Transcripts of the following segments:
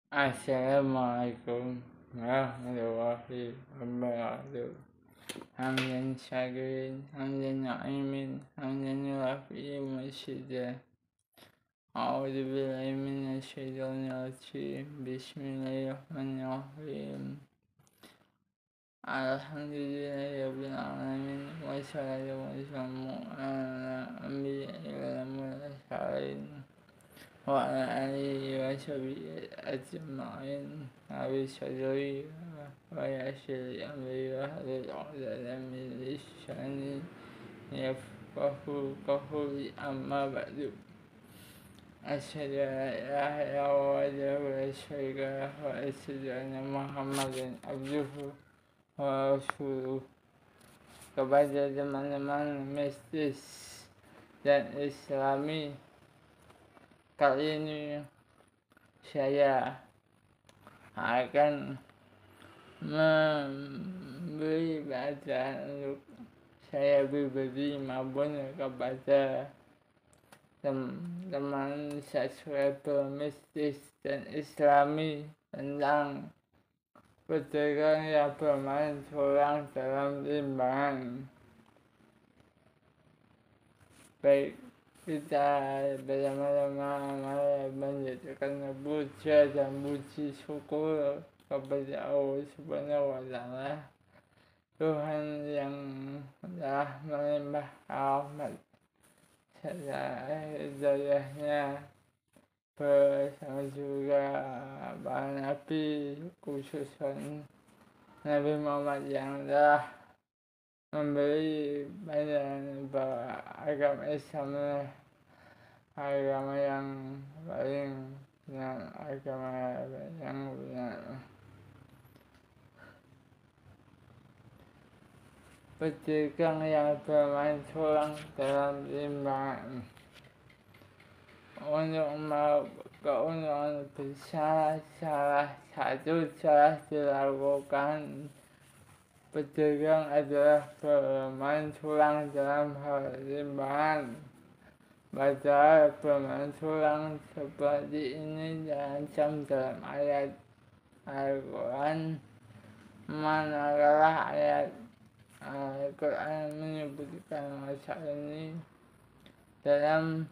Assalamualaikum warahmatullahi wabarakatuh. Hamdan syakirin, hamdan na'imin, hamdan rafi'i masyidah. A'udzu billahi minasyaitonir rajim. Bismillahirrahmanirrahim. Alhamdulillahirabbil alamin wassalatu wassalamu ala anbiya'i wal mursalin wa ala alihi wa sahbihi ajma'in. Abi sadri wa yassir li amri wa hlul 'uqdatam min lisani yafqahu qawli. Amma ba'du. Asyhadu an la ilaha illallah wahdahu la syarika lahu wa asyhadu anna Muhammadan abduhu wa rasuluh. Kepada teman-teman mistis dan islami, kali ini saya akan memberi bacaan untuk saya pribadi maupun kepada teman-teman subscriber mistis dan islami tentang pedagang yang bermain curang dalam timbangan. Baik, kita bersama-sama menjadikan puja dan puji syukur kepada Allah Subhanahu wa Ta'ala, Tuhan yang telah melimpah rahmat serta hidayahnya bersama juga para nabi, khususnya Nabi Muhammad yang telah memberi pandangan bahwa agama Islam agama yang paling benar, agama yang benar. Pedagang yang bermain curang dalam timbangan untuk keuntungan besar, salah satu cara dilakukan pedagang adalah bermain curang dalam hal timbangan. Padahal bermain curang seperti ini terancam dalam ayat Al-Quran, manakala ayat Al-Quran menyebutkan masalah ini dalam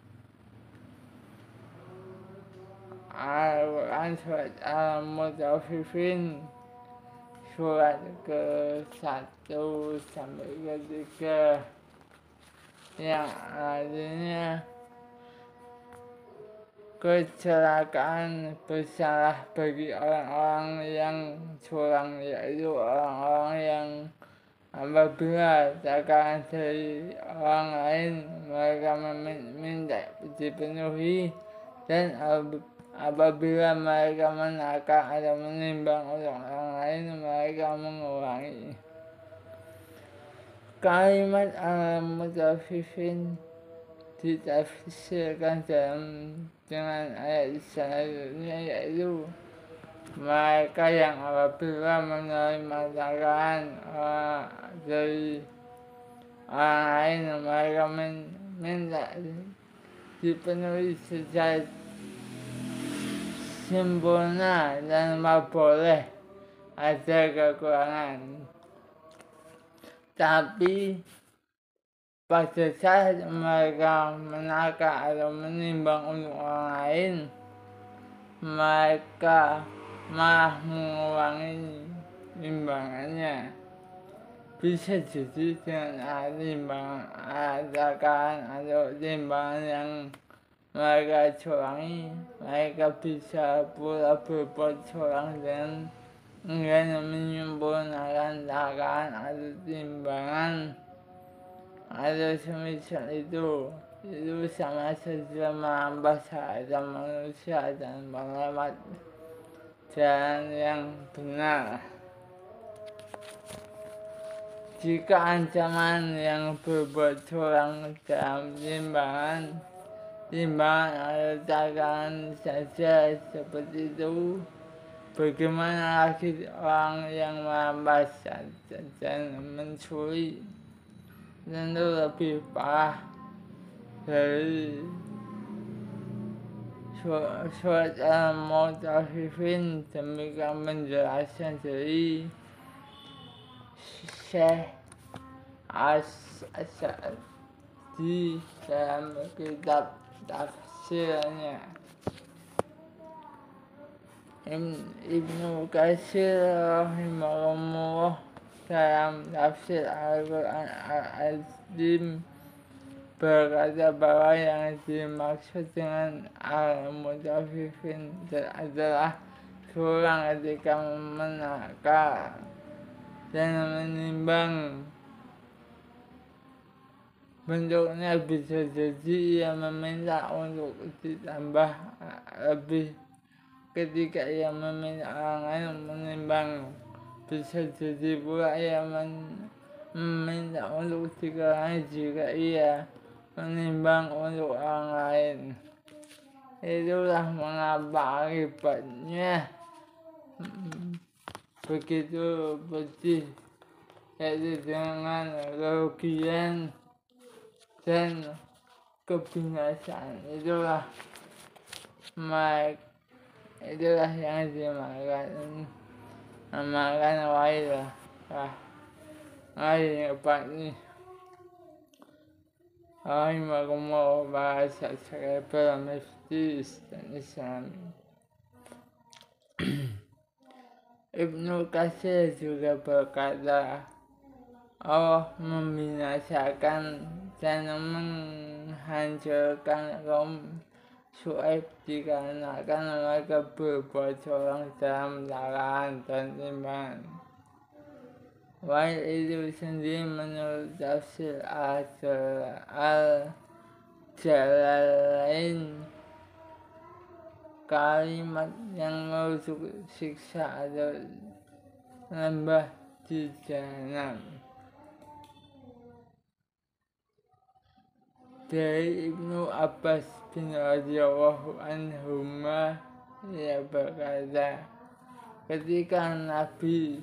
Al-Quran surat Al-Mutaffifin surat ke-1 sampai ke-3 yang artinya kecelakaan besar bagi orang-orang yang curang, yaitu orang-orang yang apabila tekanan dari orang lain mereka meminta dipenuhi, dan apabila mereka menakar atau menimbang untuk orang lain mereka mengurangi. Kalimat Al-Mutaffifin ditafsirkan dengan ayat selanjutnya, yaitu mereka yang apabila menerima takaran dari orang lain mereka minta dipenuhi secara sempurna dan boleh ada kekurangan. Tapi pada saat mereka menakar atau menimbang untuk orang lain, mereka malah mengurangi timbangannya. Bisa jadi dengan takaran atau timbangan yang mereka curangi, mereka bisa pula berbuat curang dengan enggan menyempurnakan takaran atau timbangan atau semisal itu sama saja menambah syahadat manusia dan melewat jalan yang benar. Jika ancaman yang berbuat curang dalam timbangan atau takaran saja seperti itu, bagaimana lagi orang yang merampas dan mencuri? Tentu lebih parah dari surat Al-Mutaffifin demikian menjelaskan dari Syekh As-Sa'di dalam kitab tafsirnya. Ibnu Katsir rahimahullah dalam tafsir Al-Quran Al-Azim berkata bahwa yang dimaksud dengan Al-Mutaffifin adalah seorang ketika menakar dan menimbang. Bentuknya bisa jadi ia meminta untuk ditambah lebih ketika ia meminta orang lain menimbang. Bisa jadi pula ia meminta untuk dikurangi jika ia menimbang untuk orang lain. Itulah mengapa akibatnya begitu pedih, yaitu dengan kerugian dan kebinasaan. Itulah yang dimakan wailah ini rahimahumullah bahasa sekeber mistis dan Islam. Ibnu Katsir juga berkata, Allah membinasakan dan menghancurkan kaum Syuaib dikarenakan mereka berbuat curang dalam larangan dan timbangan. Wail itu sendiri menurut tafsir Al-Jalalain kalimat yang merujuk siksa atau lembah di Jahanam. Dari Ibnu Abbas bin radhiyallahu anhuma, ia berkata, ketika Nabi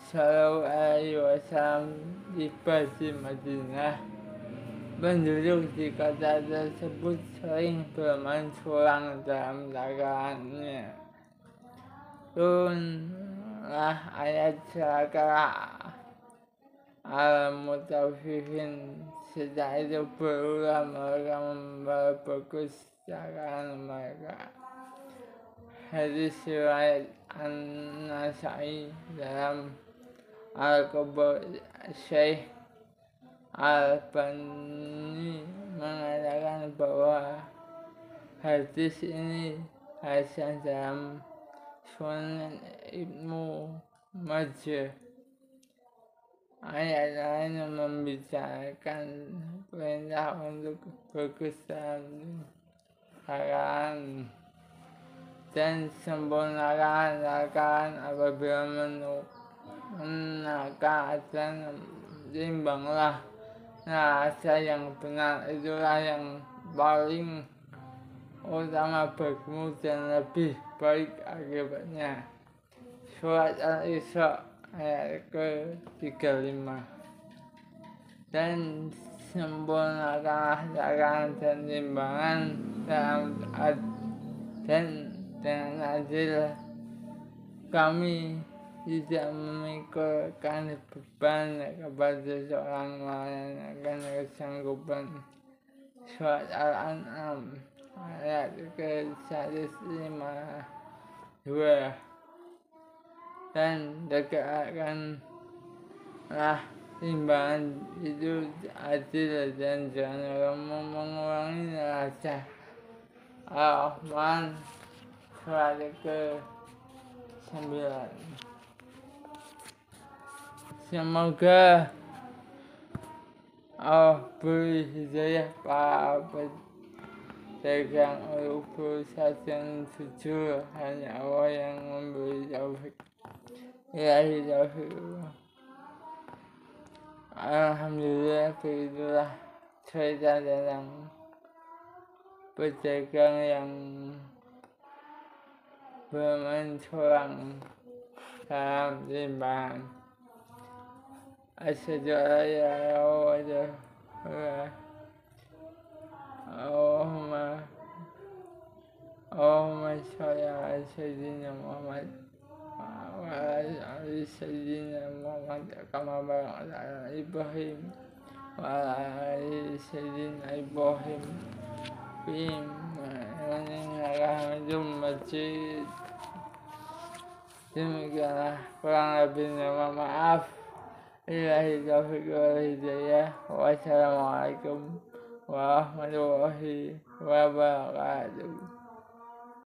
Sallallahu Alaihi Wasallam tiba di Madinah, penduduk di kota tersebut sering bermain curang dalam dagangannya. Turunlah ayat celaka Al-Mutaffifin. Setelah itu berulang mereka memperbagus dagangan mereka. Hadis riwayat An-Nasa'i dalam Al-Kubur. Syekh Al-Albani mengatakan bahwa hadis ini hasan dalam Sunan Ibnu Majah. Ayat lain membicarakan perintah untuk bagus dalam dagangan dan sempurnakan dagangan apabila menakar dan timbanglah rasa yang benar, itulah yang paling utama bagimu dan lebih baik akibatnya. Surat Al-Isra ayat ke-35. Dan sempurnakanlah dagangan dan timbangan dan dengan adil. Kami tidak memikulkan beban kepada seorang melainkan kesanggupan. Surat Al-An'am ayat ke-152. Dan tegakkanlah timbangan itu adil dan jangan kamu mengurangi rasa. Al-Rahman surat ke-9. Semoga Allah beri hidayah para pedagang untuk berusaha dan jujur. Hanya Allah yang memberi taufik. Ilahi taufik. Alhamdulillah, begitulah cerita tentang pedagang yang bermain curang dalam timbangan. Asyhadu an la ilaha illallah. Allahumma Allahumma sholli ala sayyidina Muhammad wa ala ali sayyidina Muhammad kama barakta ala Ibrahim wa ala ali sayyidina Ibrahim innaka Hamidum Majid. Demikianlah kurang lebihnya, mohon maaf. Billahi taufiq wal hidayah. Wassalamualaikum warahmatullahi wabarakatuh.